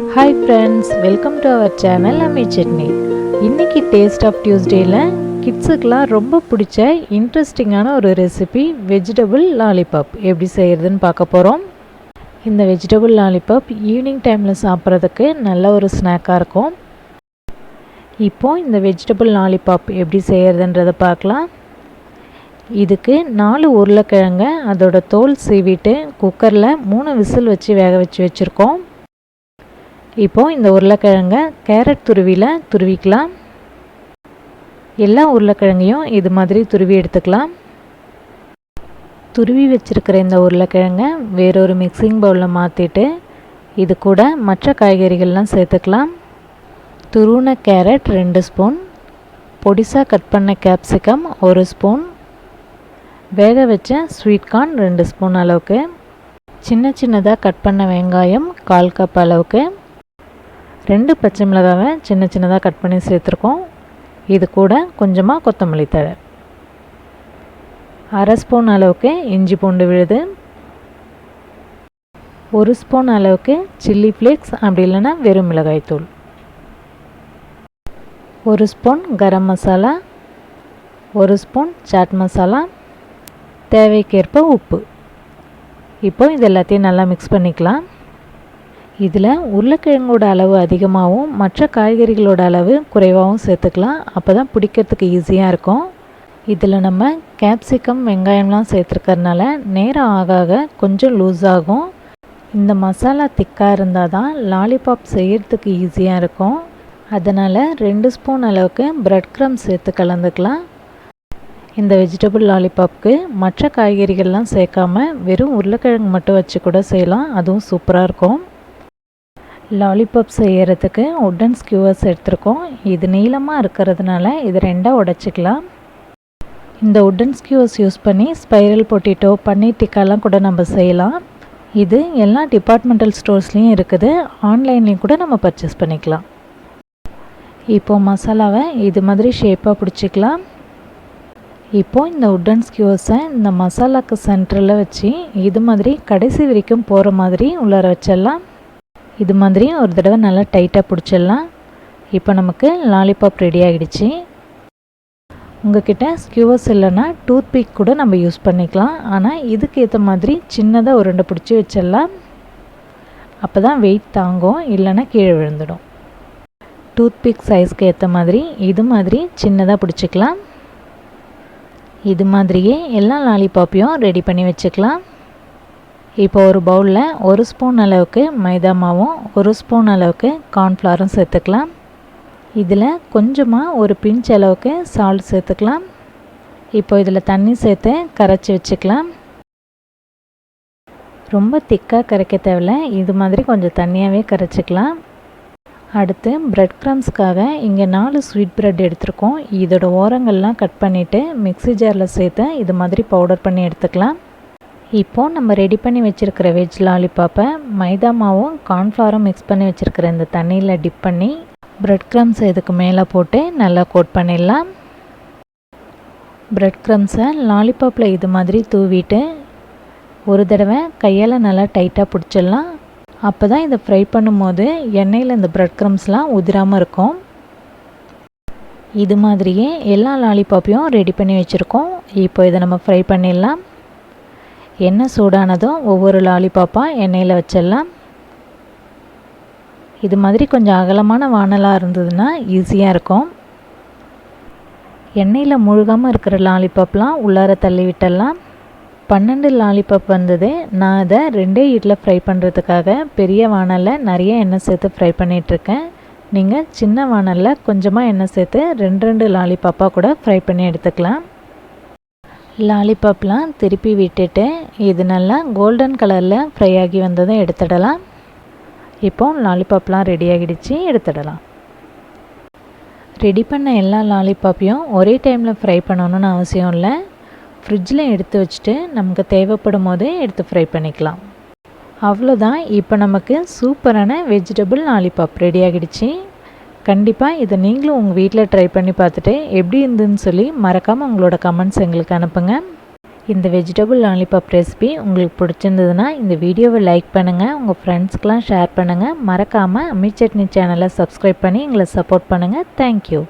Hi friends, welcome to our channel Ammi Chutney. இன்னைக்கு taste of டியூஸ்டேல கிட்ஸுக்குலாம் ரொம்ப பிடிச்ச இன்ட்ரெஸ்டிங்கான ஒரு ரெசிபி வெஜிடபிள் லாலிபாப் எப்படி செய்யறதுன்னு பார்க்க போகிறோம். இந்த வெஜிடபிள் லாலிபாப் ஈவினிங் டைமில் சாப்பிட்றதுக்கு நல்ல ஒரு ஸ்நாக்காக இருக்கும். இப்போது இந்த வெஜிடபிள் லாலிபாப் எப்படி செய்யறதுன்றதை பார்க்கலாம். இதுக்கு 4 உருளைக்கிழங்க அதோட தோல் சீவிட்டு குக்கரில் 3 விசில் வச்சு வேக வச்சுருக்கோம். இப்போது இந்த உருளைக்கிழங்க கேரட் துருவிக்கலாம். எல்லா உருளைக்கிழங்கையும் இது மாதிரி துருவி எடுத்துக்கலாம். துருவி வச்சுருக்கிற இந்த உருளைக்கிழங்க வேறொரு மிக்சிங் பவுலில் மாற்றிட்டு இது கூட மற்ற காய்கறிகள்லாம் சேர்த்துக்கலாம். துருவின கேரட் 2 ஸ்பூன், பொடிசாக கட் பண்ண capsicum 1 ஸ்பூன், வேக வச்ச ஸ்வீட் கார்ன் 2 ஸ்பூன் அளவுக்கு, சின்னதாக கட் பண்ண வெங்காயம் 1/4 கப் அளவுக்கு, 2 பச்சை மிளகாவை சின்னதாக கட் பண்ணி சேர்த்துருக்கோம். இது கூட கொஞ்சமாக கொத்தமல்லி தழை, 1/2 ஸ்பூன் அளவுக்கு இஞ்சி பூண்டு விழுது, 1 ஸ்பூன் அளவுக்கு சில்லி ஃப்ளேக்ஸ் அப்படி இல்லைன்னா வெறும் மிளகாய் தூள், 1 spoon garam masala, 1 spoon chat masala, தேவைக்கேற்ப உப்பு. இப்போ இது எல்லாத்தையும் நல்லா மிக்ஸ் பண்ணிக்கலாம். இதில் உருளைக்கிழங்கோட அளவு அதிகமாகவும் மற்ற காய்கறிகளோட அளவு குறைவாகவும் சேர்த்துக்கலாம். அப்போ தான் பிடிக்கிறதுக்கு ஈஸியாக இருக்கும். இதில் நம்ம கேப்சிகம் வெங்காயம்லாம் சேர்த்துருக்கறனால நேரம் ஆக கொஞ்சம் லூஸ் ஆகும். இந்த மசாலா திக்காக இருந்தால் தான் லாலிபாப் செய்கிறதுக்கு ஈஸியாக இருக்கும். அதனால் 2 ஸ்பூன் அளவுக்கு breadcrumbs சேர்த்து கலந்துக்கலாம். இந்த வெஜிடபிள் லாலிபாப்க்கு மற்ற காய்கறிகள்லாம் சேர்க்காம வெறும் உருளைக்கிழங்கு மட்டும் வச்சு கூட செய்யலாம். அதுவும் சூப்பராக இருக்கும். லாலிபாப் செய்கிறதுக்கு உட்டன் ஸ்கியூவர்ஸ் எடுத்துருக்கோம். இது நீளமாக இருக்கிறதுனால இது 2ஆக உடைச்சிக்கலாம். இந்த உட்டன் ஸ்கியூவர்ஸ் யூஸ் பண்ணி ஸ்பைரல் பொட்டேட்டோ பன்னீர் டிக்காலாம் கூட நம்ம செய்யலாம். இது எல்லா டிபார்ட்மெண்டல் ஸ்டோர்ஸ்லேயும் இருக்குது. ஆன்லைன்லேயும் கூட நம்ம பர்ச்சேஸ் பண்ணிக்கலாம். இப்போது மசாலாவை இது மாதிரி ஷேப்பாக பிடிச்சிக்கலாம். இப்போது இந்த உட்டன் ஸ்கியூவர்ஸை இந்த மசாலாவுக்கு சென்டரில் வச்சு இது மாதிரி கடைசி வரைக்கும் போகிற மாதிரி உள்ளார வச்சிடலாம். இது மாதிரி ஒரு தடவை நல்லா டைட்டாக பிடிச்சிடலாம். இப்போ நமக்கு லாலிபாப் ரெடி ஆகிடுச்சு. உங்கள்கிட்ட ஸ்கியூவர்ஸ் இல்லைன்னா டூத் பிக் கூட நம்ம யூஸ் பண்ணிக்கலாம். ஆனால் இதுக்கு ஏற்ற மாதிரி சின்னதாக உருண்டை பிடிச்சி வச்சிடலாம். அப்போ தான் வெயிட் தாங்கும், இல்லைன்னா கீழே விழுந்துடும். டூத் பிக் சைஸ்க்கு ஏற்ற மாதிரி இது மாதிரி சின்னதாக பிடிச்சிக்கலாம். இது மாதிரியே எல்லா லாலிபாப்பையும் ரெடி பண்ணி வச்சுக்கலாம். இப்போ ஒரு பவுலில் 1 ஸ்பூன் அளவுக்கு மைதா மாவும் 1 ஸ்பூன் அளவுக்கு கார்ன்ஃப்ளவரும் சேர்த்துக்கலாம். இதில் கொஞ்சமாக ஒரு பிஞ்ச் அளவுக்கு சால்ட் சேர்த்துக்கலாம். இப்போ இதில் தண்ணி சேர்த்து கரைச்சி வச்சுக்கலாம். ரொம்ப திக்காக கரைக்க தேவையில்ல, இது மாதிரி கொஞ்சம் தண்ணியாகவே கரைச்சிக்கலாம். அடுத்து breadcrumbsக்காக இங்கே 4 ஸ்வீட் ப்ரெட் எடுத்துருக்கோம். இதோட ஓரங்கள்லாம் கட் பண்ணிவிட்டு மிக்ஸி ஜாரில் சேர்த்து இது மாதிரி பவுடர் பண்ணி எடுத்துக்கலாம். இப்போது நம்ம ரெடி பண்ணி வச்சுருக்கிற வெஜ் லாலிபாப்பை மைதா மாவும் கார்ன்ஃப்ளவரும் மிக்ஸ் பண்ணி வச்சுருக்கிற இந்த தண்ணியில் டிப் பண்ணி breadcrumbs இதுக்கு மேலே போட்டு நல்லா கோட் பண்ணிடலாம். breadcrumbsை லாலிபாப்பில் இது மாதிரி தூவிட்டு ஒரு தடவை கையால் நல்லா டைட்டாக பிடிச்சிடலாம். அப்போ தான் இதை ஃப்ரை பண்ணும்போது எண்ணெயில் இந்த breadcrumbsலாம் உதிராமல் இருக்கும். இது மாதிரியே எல்லா லாலிபாப்பையும் ரெடி பண்ணி வச்சுருக்கோம். இப்போ இதை நம்ம ஃப்ரை பண்ணிடலாம். எண்ணெய் சூடானதும் ஒவ்வொரு லாலிபாப்பாக எண்ணெயில் வச்சிடலாம். இது மாதிரி கொஞ்சம் அகலமான வானலாக இருந்ததுன்னா ஈஸியாக இருக்கும். எண்ணெயில் முழுகாமல் இருக்கிற லாலிபாப்லாம் உள்ளார தள்ளி விட்டுடலாம். 12 லாலிபாப் வந்தது. நான் அதை 2 ஹீட்டில் ஃப்ரை பண்ணுறதுக்காக பெரிய வானலில் நிறைய எண்ணெய் சேர்த்து ஃப்ரை பண்ணிகிட்ருக்கேன். நீங்கள் சின்ன வானலில் கொஞ்சமாக எண்ணெய் சேர்த்து 2 லாலிபாப்பாக கூட ஃப்ரை பண்ணி எடுத்துக்கலாம். லாலிபாப்லாம் திருப்பி விட்டுட்டு இது நல்லா கோல்டன் கலரில் ஃப்ரை ஆகி வந்ததை எடுத்துடலாம். இப்போ லாலிபாப்லாம் ரெடி ஆகிடுச்சு, எடுத்துடலாம். ரெடி பண்ண எல்லா லாலிபாப்பையும் ஒரே டைமில் ஃப்ரை பண்ணணும்னு அவசியம் இல்லை. ஃப்ரிட்ஜில் எடுத்து வச்சுட்டு நமக்கு தேவைப்படும் போது எடுத்து ஃப்ரை பண்ணிக்கலாம். அவ்வளோதான். இப்போ நமக்கு சூப்பரான வெஜிடபிள் லாலிபாப் ரெடி ஆகிடுச்சு. கண்டிப்பாக இதை நீங்களும் உங்கள் வீட்டில் ட்ரை பண்ணி பார்த்துட்டு எப்படி இருந்துன்னு சொல்லி மறக்காமல் உங்களோட கமெண்ட்ஸ் எங்களுக்கு அனுப்புங்க. இந்த வெஜிடபிள் லாலிபாப் ரெசிபி உங்களுக்கு பிடிச்சிருந்ததுன்னா இந்த வீடியோவை லைக் பண்ணுங்கள், உங்கள் ஃப்ரெண்ட்ஸ்க்கெலாம் ஷேர் பண்ணுங்கள். மறக்காமல் அம்மி சட்னி சேனலை சப்ஸ்கிரைப் பண்ணி எங்களை சப்போர்ட் பண்ணுங்கள். தேங்க்யூ.